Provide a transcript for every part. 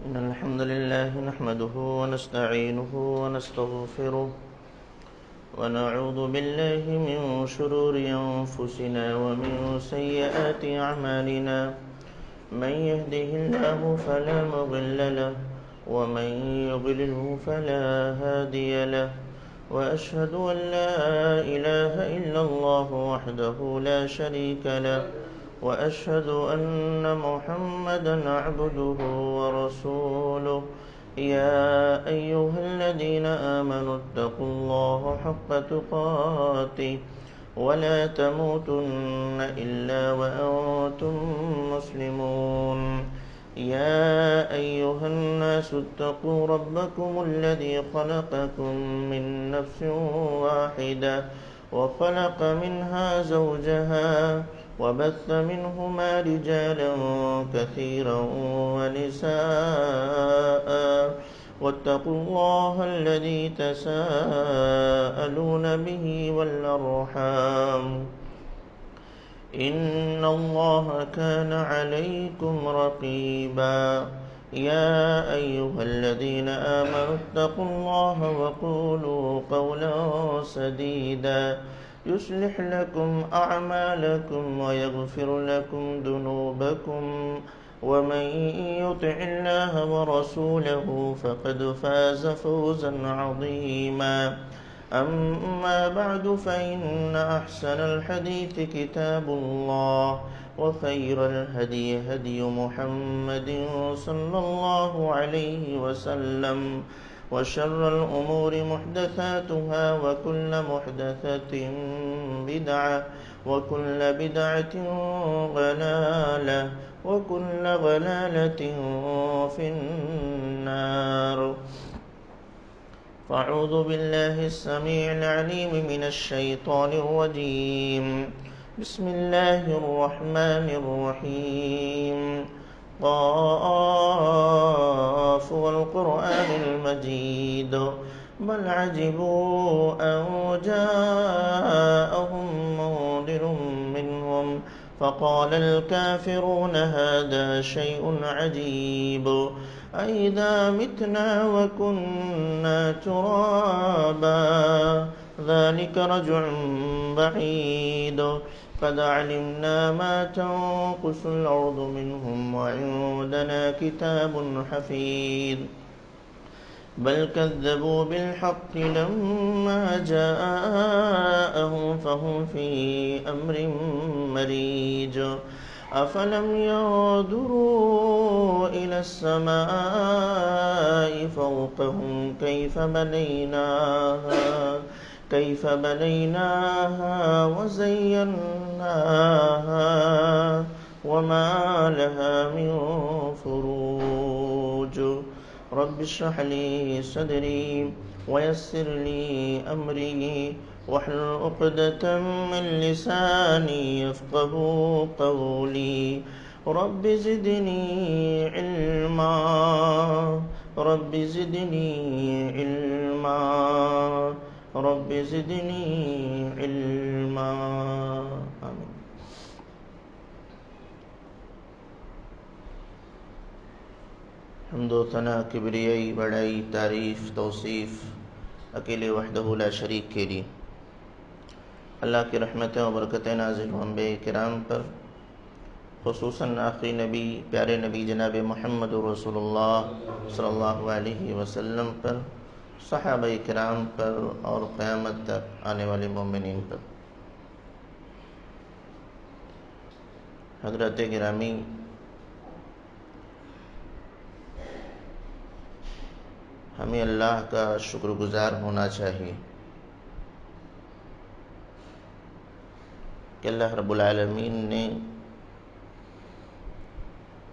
إن الحمد لله نحمده ونستعينه ونستغفره ونعوذ بالله من شرور أنفسنا ومن سيئات أعمالنا. من يهده الله فلا مضل له ومن يضلله فلا هادي له، وأشهد أن لا إله إلا الله وحده لا شريك له، وأشهد أن محمدًا عبده ورسوله. يا أيها الذين آمنوا اتقوا الله حق تقاته ولا تموتن إلا وأنتم مسلمون. يا أيها الناس اتقوا ربكم الذي خلقكم من نفس واحدة وخلق منها زوجها وبث منهما رجالا كثيرا ونساء، واتقوا الله الذي تساءلون به والأرحام، إن الله كان عليكم رقيبا. يا أيها الذين آمنوا اتقوا الله وقولوا قولا سديدا يصلح لكم أعمالكم ويغفر لكم ذنوبكم، ومن يطع الله ورسوله فقد فاز فوزا عظيما. أما بعد فإن أحسن الحديث كتاب الله، وخير الهدي هدي محمد صلى الله عليه وسلم، وشر الأمور محدثاتها وكل محدثة بدعة وكل بدعة ضلالة وكل ضلالة في النار. فأعوذ بالله السميع العليم من الشيطان الرجيم. بسم الله الرحمن الرحيم. قاف والقرآن المجيد بل عجبوا أن جاءهم منذر منهم فقال الكافرون هذا شيء عجيب، أإذا متنا وكنا ترابا ذلك رجع بعيد. قد علمنا ما تنقص الأرض منهم وعندنا كتاب حفيظ. بل كذبوا بالحق لما جاءهم فهم في أمر مريج. أفلم ينظروا إلى السماء فوقهم كيف بنيناها وزيناها وما لها من فروج. رب اشرح لي صدري ويسر لي أمري واحلل عقدة من لساني يفقهوا قولي. رب زدني علما رب زدني علما رب زدني علما. آمين. حمد و ثنا، کبریائی، بڑائی، تعریف، توصیف اکیلے وحدہ لا شریک کے لیے۔ اللہ کی رحمتیں و برکتیں نازل ہوں انبیاء کرام پر، خصوصاً آخری نبی پیارے نبی جناب محمد رسول اللہ صلی اللہ علیہ وسلم پر، صحابہ کرام پر اور قیامت تک آنے والے مومنین پر۔ حضرات گرامی، ہمیں اللہ کا شکر گزار ہونا چاہیے کہ اللہ رب العالمین نے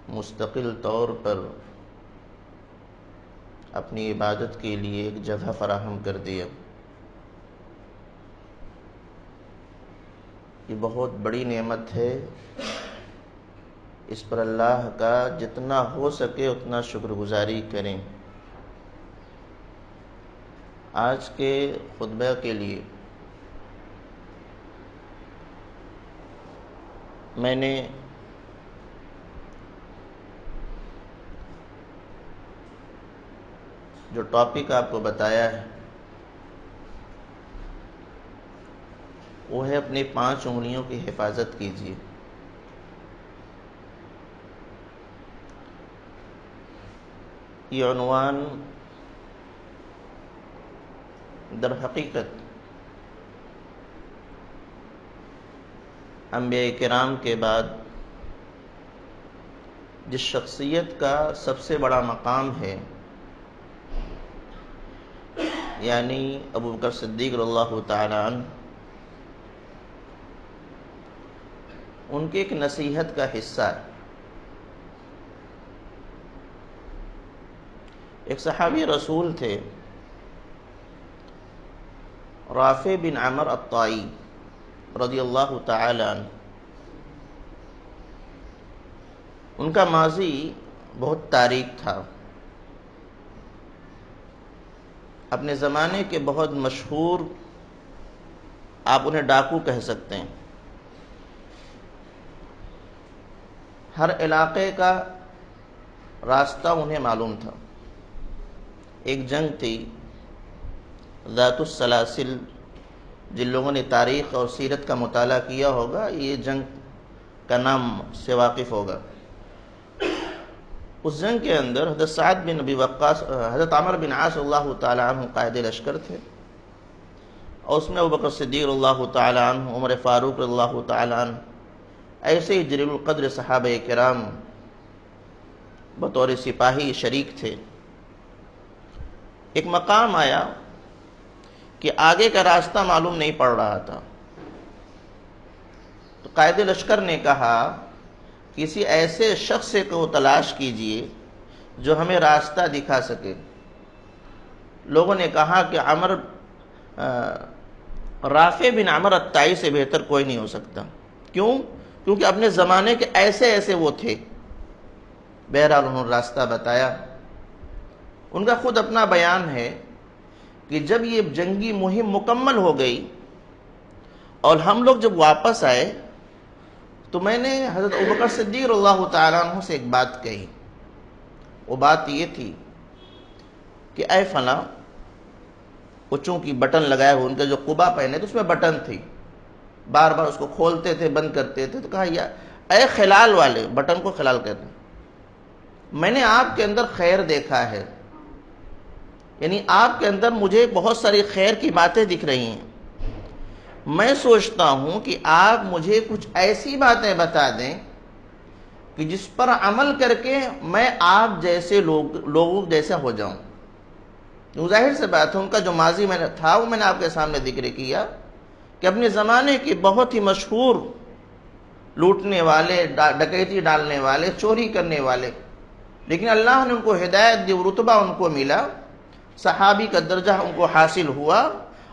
مستقل طور پر اپنی عبادت کے لیے ایک جگہ فراہم کر دیا۔ یہ بہت بڑی نعمت ہے، اس پر اللہ کا جتنا ہو سکے اتنا شکر گزاری کریں۔ آج کے خطبہ کے لیے میں نے جو ٹاپک آپ کو بتایا ہے وہ ہے اپنی 5 انگلیوں کی حفاظت کیجیے۔ یہ عنوان در حقیقت انبیاء کرام کے بعد جس شخصیت کا سب سے بڑا مقام ہے، یعنی ابو بکر صدیق رضی اللہ تعالی عنہ، ان کی ایک نصیحت کا حصہ ہے۔ ایک صحابی رسول تھے، رافع بن عمر الطائی رضی اللہ تعالی عنہ۔ ان کا ماضی بہت تاریک تھا، اپنے زمانے کے بہت مشہور، آپ انہیں ڈاکو کہہ سکتے ہیں۔ ہر علاقے کا راستہ انہیں معلوم تھا۔ ایک جنگ تھی ذات السلاسل، جن لوگوں نے تاریخ اور سیرت کا مطالعہ کیا ہوگا یہ جنگ کا نام سے واقف ہوگا۔ اس جنگ کے اندر حضرت سعد بن ابی وقاص، حضرت عمر بن عاص اللہ تعالی عنہ قائد لشکر تھے، اور اس میں ابو بکر صدیق اللہ تعالی عنہ، عمر فاروق اللہ تعالی عنہ، ایسے ہی جلیل القدر صحابہ کرام بطور سپاہی شریک تھے۔ ایک مقام آیا کہ آگے کا راستہ معلوم نہیں پڑ رہا تھا، تو قائد لشکر نے کہا کسی ایسے شخص کو تلاش کیجئے جو ہمیں راستہ دکھا سکے۔ لوگوں نے کہا کہ رافع بن عمر الطائی سے بہتر کوئی نہیں ہو سکتا۔ کیوں؟ کیونکہ اپنے زمانے کے ایسے وہ تھے۔ بہرحال انہوں نے راستہ بتایا۔ ان کا خود اپنا بیان ہے کہ جب یہ جنگی مہم مکمل ہو گئی اور ہم لوگ جب واپس آئے تو میں نے حضرت ابوبکر صدیق اللہ تعالیٰ عنہ سے ایک بات کہی۔ وہ بات یہ تھی کہ اے فلاں، وہ چونکہ بٹن لگائے ہوئے، ان کے جو قبا پہنے تو اس میں بٹن تھی، بار بار اس کو کھولتے تھے بند کرتے تھے، تو کہا اے خلال والے، بٹن کو خلال کہتے ہیں، میں نے آپ کے اندر خیر دیکھا ہے، یعنی آپ کے اندر مجھے بہت ساری خیر کی باتیں دکھ رہی ہیں۔ میں سوچتا ہوں کہ آپ مجھے کچھ ایسی باتیں بتا دیں کہ جس پر عمل کر کے میں آپ جیسے لوگوں جیسا ہو جاؤں۔ ظاہر سے بات ہے ان کا جو ماضی میں نے تھا وہ میں نے آپ کے سامنے ذکر کیا کہ اپنے زمانے کے بہت ہی مشہور لوٹنے والے، ڈکیتی ڈالنے والے، چوری کرنے والے، لیکن اللہ نے ان کو ہدایت دی، رتبہ ان کو ملا، صحابی کا درجہ ان کو حاصل ہوا،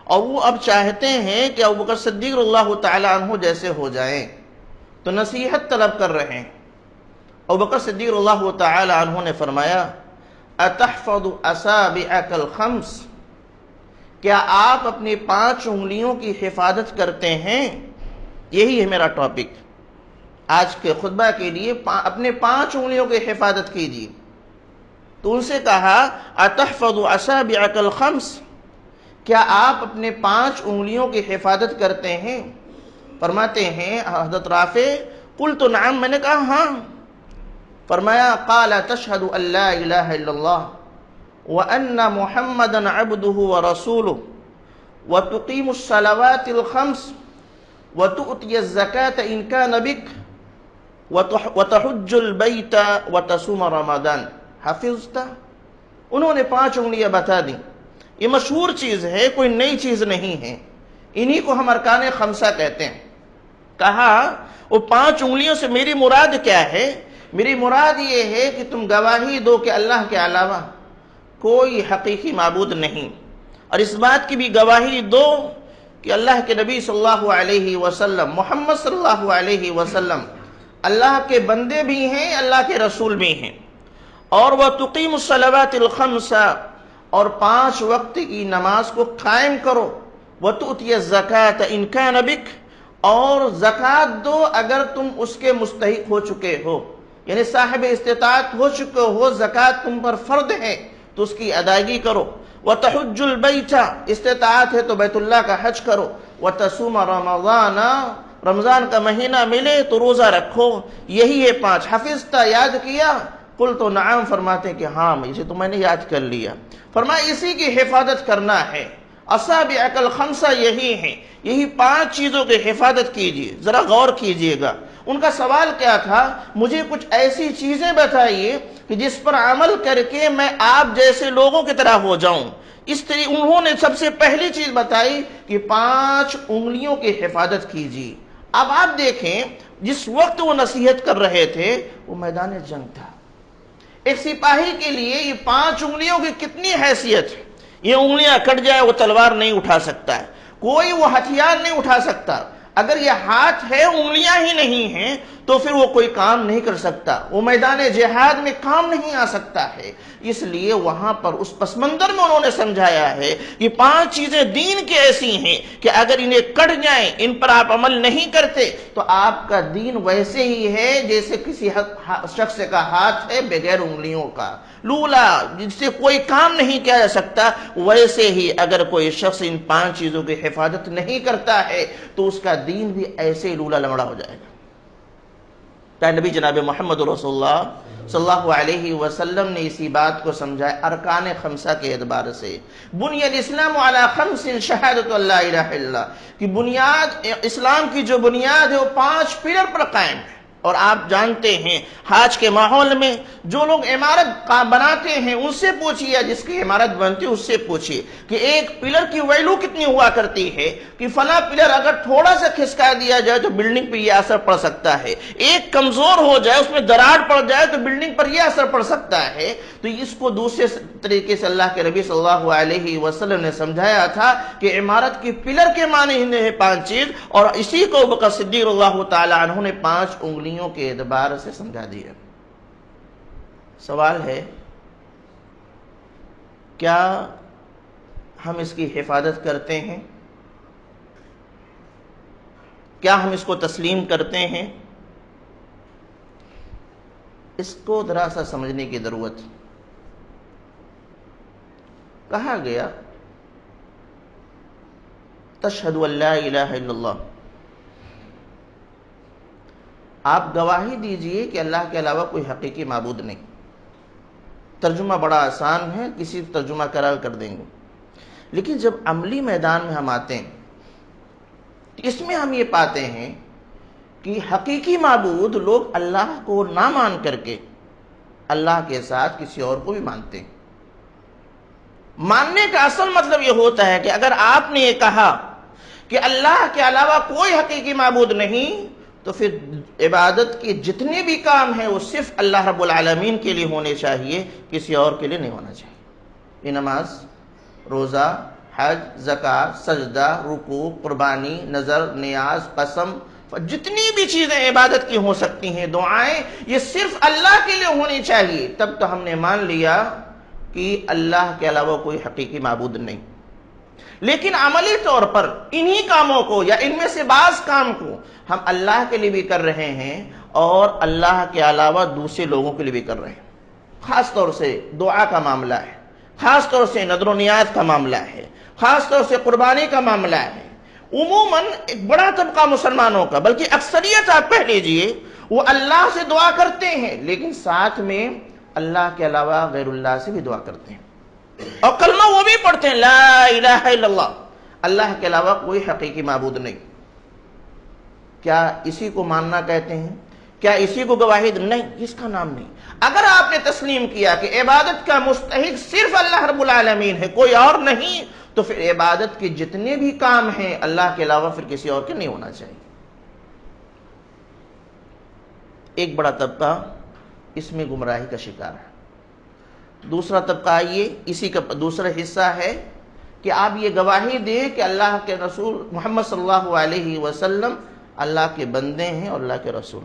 اور وہ اب چاہتے ہیں کہ ابوبکر صدیق اللہ تعالی عنہ جیسے ہو جائیں، تو نصیحت طلب کر رہے ہیں۔ ابوبکر صدیق اللہ تعالی عنہ نے فرمایا اتحفظ اصابعک الخمس، کیا آپ اپنی 5 انگلیوں کی حفاظت کرتے ہیں؟ یہی ہے میرا ٹاپک آج کے خطبہ کے لیے، اپنے 5 انگلیوں کی حفاظت کیجیے۔ تو ان سے کہا اتحفظ اصابعک الخمس، کیا آپ اپنے 5 انگلیوں کی حفاظت کرتے ہیں؟ فرماتے ہیں حضرت رافع قلت نعم، میں نے کہا ہاں۔ فرمایا قال تشہد ان لا الہ الا اللہ وان محمدا عبدہ ورسولہ وتقیم الصلوات الخمس وتؤتی الزکاة ان کان بک وتحج البیت وتصوم رمضان، حفظت؟ انہوں نے 5 انگلیاں بتا دیں۔ یہ مشہور چیز ہے، کوئی نئی چیز نہیں ہے، انہی کو ہم ارکان خمسہ کہتے ہیں۔ کہا وہ 5 انگلیوں سے میری مراد کیا ہے؟ میری مراد یہ ہے کہ تم گواہی دو کہ اللہ کے علاوہ کوئی حقیقی معبود نہیں، اور اس بات کی بھی گواہی دو کہ اللہ کے نبی صلی اللہ علیہ وسلم، محمد صلی اللہ علیہ وسلم اللہ کے بندے بھی ہیں، اللہ کے رسول بھی ہیں، اور وَتُقِيمُ الصَّلَوَاتِ الْخَمْسَ، اور 5 وقت کی نماز کو قائم کرو، وَتُؤْتِيَ الزَّكَاةَ إِن كَانَ بِكَ، اور زکوٰۃ دو اگر تم اس کے مستحق ہو چکے ہو، یعنی صاحب استطاعت ہو چکے ہو، زکوٰۃ تم پر فرض ہے، تو اس کی ادائیگی کرو، وَتَحُجُّ الْبَيْتَ استطاعت ہے تو بیت اللہ کا حج کرو، وَتَصُومَ رَمَضَانَ رمضان کا مہینہ ملے تو روزہ رکھو، یہی ہے 5۔ حفظتا یاد کیا؟ قلت نعم فرماتے کہ ہاں اسے تو میں نے یاد کر لیا۔ فرمایا اسی کی حفاظت کرنا ہے، اصابعک الخمسہ یہی ہیں، یہی 5 چیزوں کی حفاظت کیجیے۔ ذرا غور کیجیے گا، ان کا سوال کیا تھا؟ مجھے کچھ ایسی چیزیں بتائیے کہ جس پر عمل کر کے میں آپ جیسے لوگوں کی طرح ہو جاؤں۔ اس طرح انہوں نے سب سے پہلی چیز بتائی کہ 5 انگلیوں کی حفاظت کیجیے۔ اب آپ دیکھیں جس وقت وہ نصیحت کر رہے تھے وہ میدان جنگ تھا۔ ایک سپاہی کے لیے یہ 5 انگلیوں کی کتنی حیثیت ہے؟ یہ انگلیاں کٹ جائے وہ تلوار نہیں اٹھا سکتا ہے، کوئی وہ ہتھیار نہیں اٹھا سکتا۔ اگر یہ ہاتھ ہے انگلیاں ہی نہیں ہیں تو پھر وہ کوئی کام نہیں کر سکتا، وہ میدان جہاد میں کام نہیں آ سکتا ہے۔ اس لیے وہاں پر اس پس منظر میں انہوں نے سمجھایا ہے کہ 5 چیزیں دین کی ایسی ہیں کہ اگر انہیں کٹ جائیں، ان پر آپ عمل نہیں کرتے تو آپ کا دین ویسے ہی ہے جیسے کسی شخص کا ہاتھ ہے بغیر انگلیوں کا، لولا جس سے کوئی کام نہیں کیا جا سکتا۔ ویسے ہی اگر کوئی شخص ان 5 چیزوں کی حفاظت نہیں کرتا ہے تو اس کا دین بھی ایسے ہی لولا لنگڑا ہو جائے گا۔ نبی جناب محمد رسول اللہ صلی اللہ علیہ وسلم نے اسی بات کو سمجھایا ارکان 5 کے اعتبار سے۔ بنی الاسلام علی 5 شہادت اللہ الہ الا اللہ، کہ بنیاد اسلام کی جو بنیاد ہے وہ 5 پلر پر قائم ہے۔ اور آپ جانتے ہیں حج کے ماحول میں جو لوگ عمارت بناتے ہیں ان سے پوچھئے، جس کی عمارت بنتی ہے اس سے پوچھئے کہ ایک پلر کی ویلو کتنی ہوا کرتی ہے، کہ فلاں پلر اگر تھوڑا سا کھسکا دیا جائے تو بلڈنگ پہ یہ اثر پڑ سکتا ہے، ایک کمزور ہو جائے اس میں دراڑ پڑ جائے تو بلڈنگ پر یہ اثر پڑ سکتا ہے۔ تو اس کو دوسرے طریقے سے اللہ کے نبی صلی اللہ علیہ وسلم نے سمجھایا تھا کہ عمارت کی پلر کے معنی ہی ہے 5 چیز، اور اسی کو ابوبکر صدیق اللہ تعالی عنہ نے 5 انگلیوں کے اعتبار سے سمجھا دیا۔ سوال ہے کیا ہم اس کی حفاظت کرتے ہیں؟ کیا ہم اس کو تسلیم کرتے ہیں؟ اس کو ذرا سا سمجھنے کی ضرورت۔ کہا گیا تشہد ان لا الہ الا اللہ، آپ گواہی دیجئے کہ اللہ کے علاوہ کوئی حقیقی معبود نہیں۔ ترجمہ بڑا آسان ہے، کسی ترجمہ کر دیں گے، لیکن جب عملی میدان میں ہم آتے ہیں اس میں ہم یہ پاتے ہیں کہ حقیقی معبود لوگ اللہ کو نہ مان کر کے اللہ کے ساتھ کسی اور کو بھی مانتے ہیں۔ ماننے کا اصل مطلب یہ ہوتا ہے کہ اگر آپ نے یہ کہا کہ اللہ کے علاوہ کوئی حقیقی معبود نہیں تو پھر عبادت کے جتنے بھی کام ہیں وہ صرف اللہ رب العالمین کے لیے ہونے چاہیے، کسی اور کے لیے نہیں ہونا چاہیے۔ یہ نماز، روزہ، حج، زکوٰۃ، سجدہ، رکوع، قربانی، نذر، نیاز، قسم، جتنی بھی چیزیں عبادت کی ہو سکتی ہیں، دعائیں، یہ صرف اللہ کے لیے ہونی چاہیے۔ تب تو ہم نے مان لیا کہ اللہ کے علاوہ کوئی حقیقی معبود نہیں۔ لیکن عملی طور پر انہی کاموں کو یا ان میں سے بعض کام کو ہم اللہ کے لیے بھی کر رہے ہیں اور اللہ کے علاوہ دوسرے لوگوں کے لیے بھی کر رہے ہیں۔ خاص طور سے دعا کا معاملہ ہے، خاص طور سے نذر و نیاز کا معاملہ ہے، خاص طور سے قربانی کا معاملہ ہے۔ عموماً ایک بڑا طبقہ مسلمانوں کا، بلکہ اکثریت آپ کہہ لیجئے، وہ اللہ سے دعا کرتے ہیں لیکن ساتھ میں اللہ کے علاوہ غیر اللہ سے بھی دعا کرتے ہیں، اور کلمہ وہ بھی پڑھتے ہیں لا الہ الا اللہ، اللہ کے علاوہ کوئی حقیقی معبود نہیں۔ کیا اسی کو ماننا کہتے ہیں؟ کیا اسی کو گواہی نہیں؟ اس کا نام نہیں۔ اگر آپ نے تسلیم کیا کہ عبادت کا مستحق صرف اللہ رب العالمین ہے، کوئی اور نہیں، تو پھر عبادت کے جتنے بھی کام ہیں اللہ کے علاوہ پھر کسی اور کے نہیں ہونا چاہیے۔ ایک بڑا طبقہ اس میں گمراہی کا شکار ہے۔ دوسرا طبقہ یہ اسی کا دوسرا حصہ ہے کہ آپ یہ گواہی دیں کہ اللہ کے رسول محمد صلی اللہ علیہ وسلم اللہ کے بندے ہیں اور اللہ کے رسول۔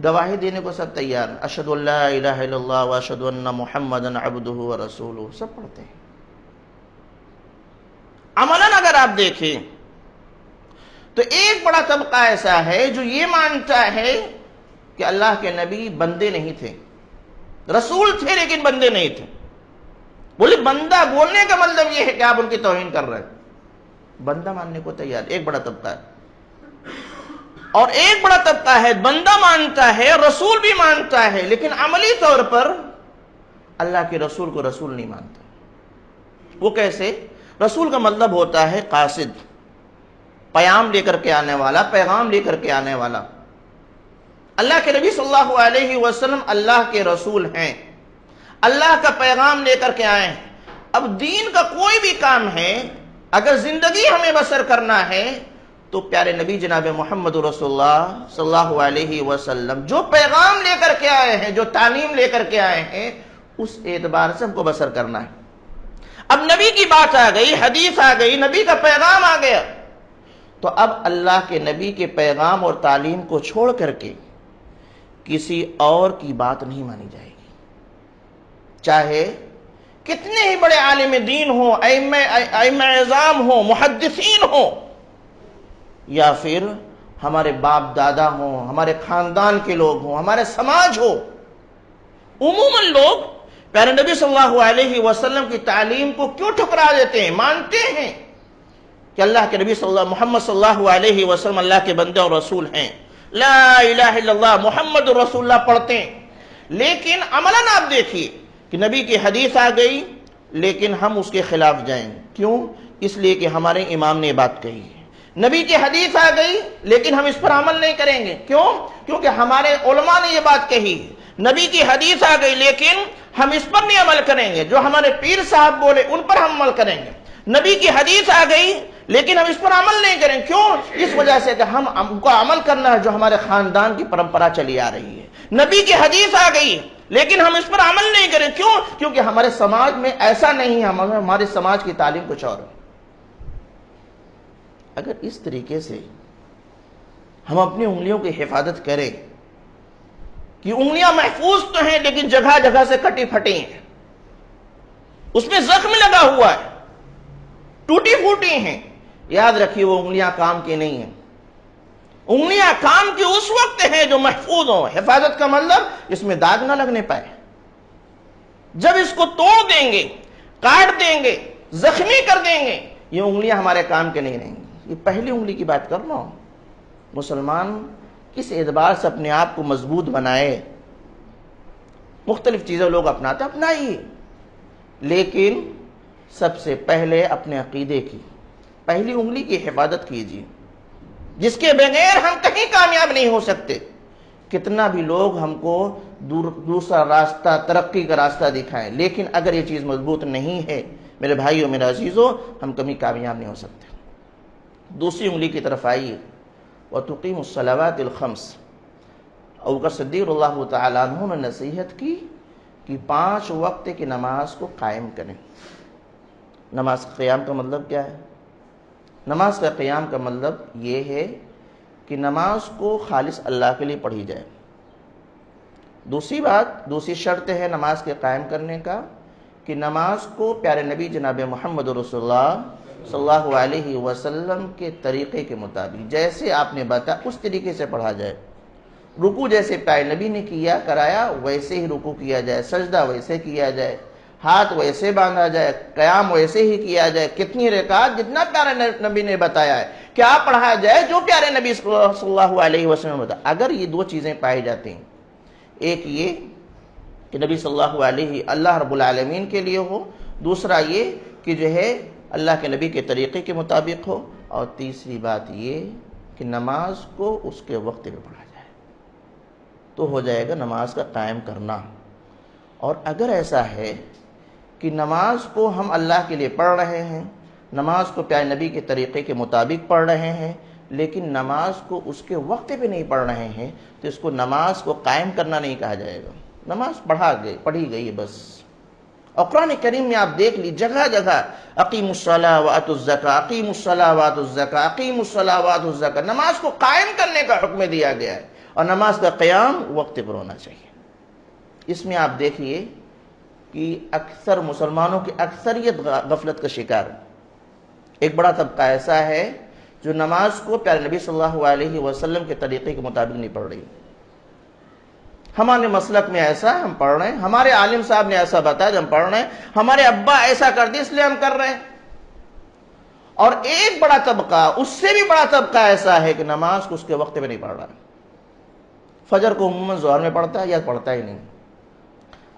گواہی دینے کو سب تیار ہیں، اشہد ان لا الہ الا اللہ واشہد ان محمدا عبدہ ورسولہ، سب پڑھتے ہیں۔ عملاً اگر آپ دیکھیں تو ایک بڑا طبقہ ایسا ہے جو یہ مانتا ہے کہ اللہ کے نبی بندے نہیں تھے، رسول تھے لیکن بندے نہیں تھے. بولے بندہ بولنے کا مطلب یہ ہے کہ آپ ان کی توہین کر رہے ہیں. بندہ ماننے کو تیار ایک بڑا طبقہ ہے, اور ایک بڑا طبقہ ہے بندہ مانتا ہے, رسول بھی مانتا ہے, لیکن عملی طور پر اللہ کے رسول کو رسول نہیں مانتا. وہ کیسے؟ رسول کا مطلب ہوتا ہے قاصد, پیام لے کر کے آنے والا, پیغام لے کر کے آنے والا. اللہ کے نبی صلی اللہ علیہ وسلم اللہ کے رسول ہیں, اللہ کا پیغام لے کر کے آئے ہیں. اب دین کا کوئی بھی کام ہے, اگر زندگی ہمیں بسر کرنا ہے تو پیارے نبی جناب محمد رسول اللہ صلی اللہ علیہ وسلم جو پیغام لے کر کے آئے ہیں, جو تعلیم لے کر کے آئے ہیں, اس اعتبار سے ہم کو بسر کرنا ہے. اب نبی کی بات آ گئی, حدیث آ گئی, نبی کا پیغام آ گیا, تو اب اللہ کے نبی کے پیغام اور تعلیم کو چھوڑ کر کے کسی اور کی بات نہیں مانی جائے گی. چاہے کتنے ہی بڑے عالم دین ہوں, ائمہ اعظام ہوں, محدثین ہوں, یا پھر ہمارے باپ دادا ہوں, ہمارے خاندان کے لوگ ہوں, ہمارے سماج ہو. عموماً لوگ پیارے نبی صلی اللہ علیہ وسلم کی تعلیم کو کیوں ٹھکرا دیتے ہیں؟ مانتے ہیں کہ اللہ کے نبی محمد صلی اللہ علیہ وسلم اللہ کے بندے اور رسول ہیں, لا الہ الا اللہ محمد رسول اللہ پڑھتے ہیں, لیکن عملاً آپ دیکھیے کہ نبی کی حدیث آ گئی لیکن ہم اس کے خلاف جائیں. کیوں؟ اس لیے کہ ہمارے امام نے بات کہی ہے. نبی کی حدیث آ گئی لیکن ہم اس پر عمل نہیں کریں گے. کیوں؟ کیونکہ ہمارے علماء نے یہ بات کہی ہے. نبی کی حدیث آ گئی لیکن ہم اس پر نہیں عمل کریں گے, جو ہمارے پیر صاحب بولے ان پر ہم عمل کریں گے. نبی کی حدیث آ گئی لیکن ہم اس پر عمل نہیں کریں. کیوں؟ اس وجہ سے کہ ہم کو عمل کرنا ہے جو ہمارے خاندان کی پرمپرا چلی آ رہی ہے. نبی کی حدیث آ گئی لیکن ہم اس پر عمل نہیں کریں. کیوں؟ کیونکہ ہمارے سماج میں ایسا نہیں ہے, ہمارے سماج کی تعلیم کچھ اور ہے. اگر اس طریقے سے ہم اپنی انگلیوں کی حفاظت کریں کہ انگلیاں محفوظ تو ہیں لیکن جگہ جگہ سے کٹی پھٹی ہیں, اس میں زخم لگا ہوا ہے, ٹوٹی پھوٹی ہیں, یاد رکھیے وہ انگلیاں کام کی نہیں ہیں. انگلیاں کام کی اس وقت ہیں جو محفوظ ہوں. حفاظت کا مطلب اس میں داغ نہ لگنے پائے. جب اس کو توڑ دیں گے, کاٹ دیں گے, زخمی کر دیں گے, یہ انگلیاں ہمارے کام کے نہیں رہیں گی. یہ پہلی انگلی کی بات کر رہا ہوں. مسلمان کس اعتبار سے اپنے آپ کو مضبوط بنائے؟ مختلف چیزیں لوگ اپناتے اپنائیے, لیکن سب سے پہلے اپنے عقیدے کی پہلی انگلی کی حفاظت کیجیے, جس کے بغیر ہم کہیں کامیاب نہیں ہو سکتے. کتنا بھی لوگ ہم کو دوسرا راستہ, ترقی کا راستہ دکھائیں, لیکن اگر یہ چیز مضبوط نہیں ہے میرے بھائیوں, میرے عزیزوں, ہم کبھی کامیاب نہیں ہو سکتے. دوسری انگلی کی طرف آئیے. وَتُقِيمُ الصَّلَوَاتِ الْخَمْسِ. ابو بکر صدیق اللہ تعالیٰ عنہ نے نصیحت کی کہ 5 وقت کی نماز کو قائم کریں. نماز کا قیام کا مطلب کیا ہے؟ نماز کا قیام کا مطلب یہ ہے کہ نماز کو خالص اللہ کے لیے پڑھی جائے. دوسری شرط ہے نماز کے قائم کرنے کا کہ نماز کو پیارے نبی جناب محمد رسول اللہ صلی اللہ علیہ وسلم کے طریقے کے مطابق جیسے آپ نے بتایا اس طریقے سے پڑھا جائے. رکوع جیسے پیارے نبی نے کرایا ویسے ہی رکوع کیا جائے, سجدہ ویسے کیا جائے, ہاتھ ویسے باندھا جائے, قیام ویسے ہی کیا جائے, کتنی رکعت جتنا پیارے نبی نے بتایا ہے کیا پڑھا جائے جو پیارے نبی صلی اللہ علیہ وسلم نے بتایا. اگر یہ 2 چیزیں پائی جاتی ہیں, ایک یہ کہ نبی صلی اللہ علیہ اللہ رب العالمین کے لیے ہو, دوسرا یہ کہ جو ہے اللہ کے نبی کے طریقے کے مطابق ہو, اور تیسری بات یہ کہ نماز کو اس کے وقت پہ پڑھا جائے, تو ہو جائے گا نماز کا قائم کرنا. اور اگر ایسا ہے کہ نماز کو ہم اللہ کے لیے پڑھ رہے ہیں, نماز کو پیارے نبی کے طریقے کے مطابق پڑھ رہے ہیں, لیکن نماز کو اس کے وقت پہ نہیں پڑھ رہے ہیں, تو اس کو نماز کو قائم کرنا نہیں کہا جائے گا. نماز پڑھی گئی ہے بس. اور قرآن کریم میں آپ دیکھ لی جگہ جگہ اقیموا الصلاۃ وآتوا الزکاۃ, اقیموا الصلاۃ وآتوا الزکاۃ, اقیموا الصلاۃ وآتوا الزکاۃ. نماز کو قائم کرنے کا حکم دیا گیا ہے, اور نماز کا قیام وقت پر ہونا چاہیے. اس میں آپ دیکھیے کہ اکثر مسلمانوں کی اکثریت غفلت کا شکار ہے. ایک بڑا طبقہ ایسا ہے جو نماز کو پیارے نبی صلی اللہ علیہ وسلم کے طریقے کے مطابق نہیں پڑھ رہی. ہمارے مسلک میں ایسا ہے ہم پڑھ رہے ہیں، ہمارے عالم صاحب نے ایسا بتایا ہم پڑھ رہے ہیں، ہمارے ابا ایسا کر دیا اس لیے ہم کر رہے ہیں۔ اور ایک بڑا طبقہ، اس سے بھی بڑا طبقہ ایسا ہے کہ نماز کو اس کے وقت میں نہیں پڑھ رہا ہے۔ فجر کو عموماً ظہر میں پڑھتا ہے یا پڑھتا ہی نہیں۔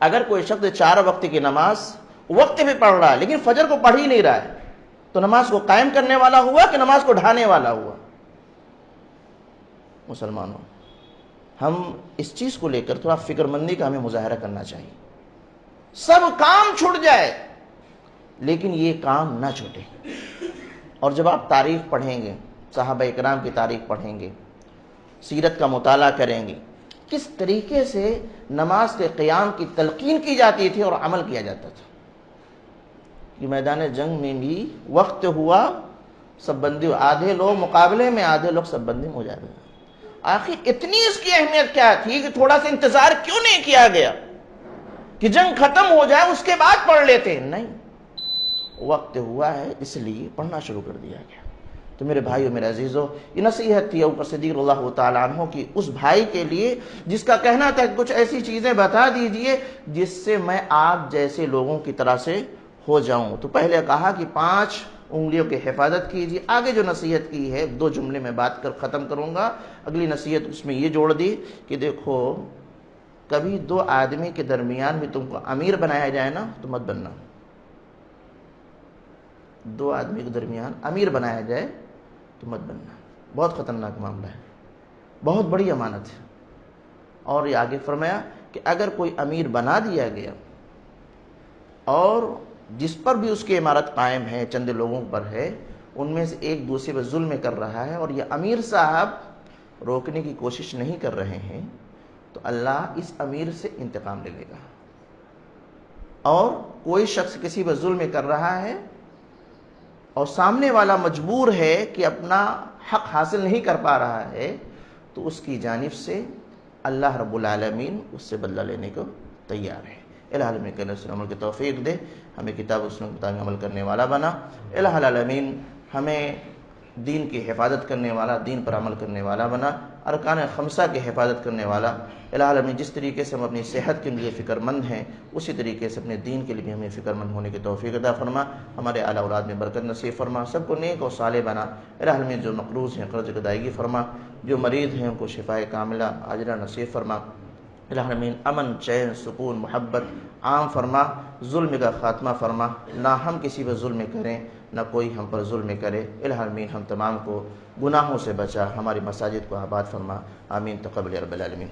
اگر کوئی شخص 4 وقت کی نماز وقت میں پڑھ رہا ہے لیکن فجر کو پڑھ ہی نہیں رہا ہے تو نماز کو قائم کرنے والا ہوا کہ نماز کو ڈھانے والا ہوا؟ مسلمانوں، ہم اس چیز کو لے کر تھوڑا فکر مندی کا ہمیں مظاہرہ کرنا چاہیے۔ سب کام چھوٹ جائے لیکن یہ کام نہ چھوٹے۔ اور جب آپ تاریخ پڑھیں گے، صحابہ اکرام کی تاریخ پڑھیں گے، سیرت کا مطالعہ کریں گے، کس طریقے سے نماز کے قیام کی تلقین کی جاتی تھی اور عمل کیا جاتا تھا۔ کہ میدان جنگ میں بھی وقت ہوا سب بندی، آدھے لوگ مقابلے میں، آدھے لوگ سب بندی ہو جاتے ہیں۔ آخر اتنی اس کی اہمیت کیا تھی کہ تھوڑا سا انتظار کیوں نہیں کیا گیا کہ جنگ ختم ہو جائے اس کے بعد پڑھ لیتے؟ نہیں، وقت ہوا ہے اس لیے پڑھنا شروع کر دیا گیا۔ تو میرے بھائیو، میرے عزیزو، یہ نصیحت تھی ابو بکر صدیق رضی اللہ تعالیٰ عنہ کی اس بھائی کے لیے جس کا کہنا تھا کہ کچھ ایسی چیزیں بتا دیجئے جس سے میں آپ جیسے لوگوں کی طرح سے ہو جاؤں۔ تو پہلے کہا کہ 5 انگلیوں کی حفاظت کیجیے۔ آگے جو نصیحت کی ہے 2 جملے میں بات کر ختم کروں گا۔ اگلی نصیحت اس میں یہ جوڑ دی کہ دیکھو، کبھی 2 آدمی کے درمیان بھی تم کو امیر بنایا جائے نا تو مت بننا۔ 2 آدمی کے درمیان امیر بنایا جائے تو مت بننا، بہت خطرناک معاملہ ہے، بہت بڑی امانت ہے۔ اور یہ آگے فرمایا کہ اگر کوئی امیر بنا دیا گیا اور جس پر بھی اس کی عمارت قائم ہے، چند لوگوں پر ہے، ان میں سے ایک دوسرے پر ظلم کر رہا ہے اور یہ امیر صاحب روکنے کی کوشش نہیں کر رہے ہیں، تو اللہ اس امیر سے انتقام لے لے گا۔ اور کوئی شخص کسی پر ظلم کر رہا ہے اور سامنے والا مجبور ہے کہ اپنا حق حاصل نہیں کر پا رہا ہے، تو اس کی جانب سے اللہ رب العالمین اس سے بدلہ لینے کو تیار ہے۔ الہ العالمین کے نصر عمل کی توفیق دے، ہمیں کتاب و سنت کے مطابق عمل کرنے والا بنا۔ الہ العالمین ہمیں دین کی حفاظت کرنے والا، دین پر عمل کرنے والا بنا، ارکان 5 کی حفاظت کرنے والا۔ الہ العالمین جس طریقے سے ہم اپنی صحت کے لیے فکر مند ہیں، اسی طریقے سے اپنے دین کے لیے بھی ہمیں فکر مند ہونے کی توفیق عطا فرما۔ ہمارے اعلیٰ اولاد میں برکت نصیب فرما، سب کو نیک و صالح بنا۔ الہ العالمین جو مقروض ہیں قرض کی ادائیگی فرما، جو مریض ہیں ان کو شفائے کاملہ عاجلہ نصیب فرما۔ الہ العالمین امن، چین، سکون، محبت عام فرما، ظلم کا خاتمہ فرما، نہ ہم کسی پر ظلم کریں نہ کوئی ہم پر ظلم کرے۔ الہ العالمین ہم تمام کو گناہوں سے بچا، ہماری مساجد کو آباد فرما، آمین تقبل یا رب العالمین۔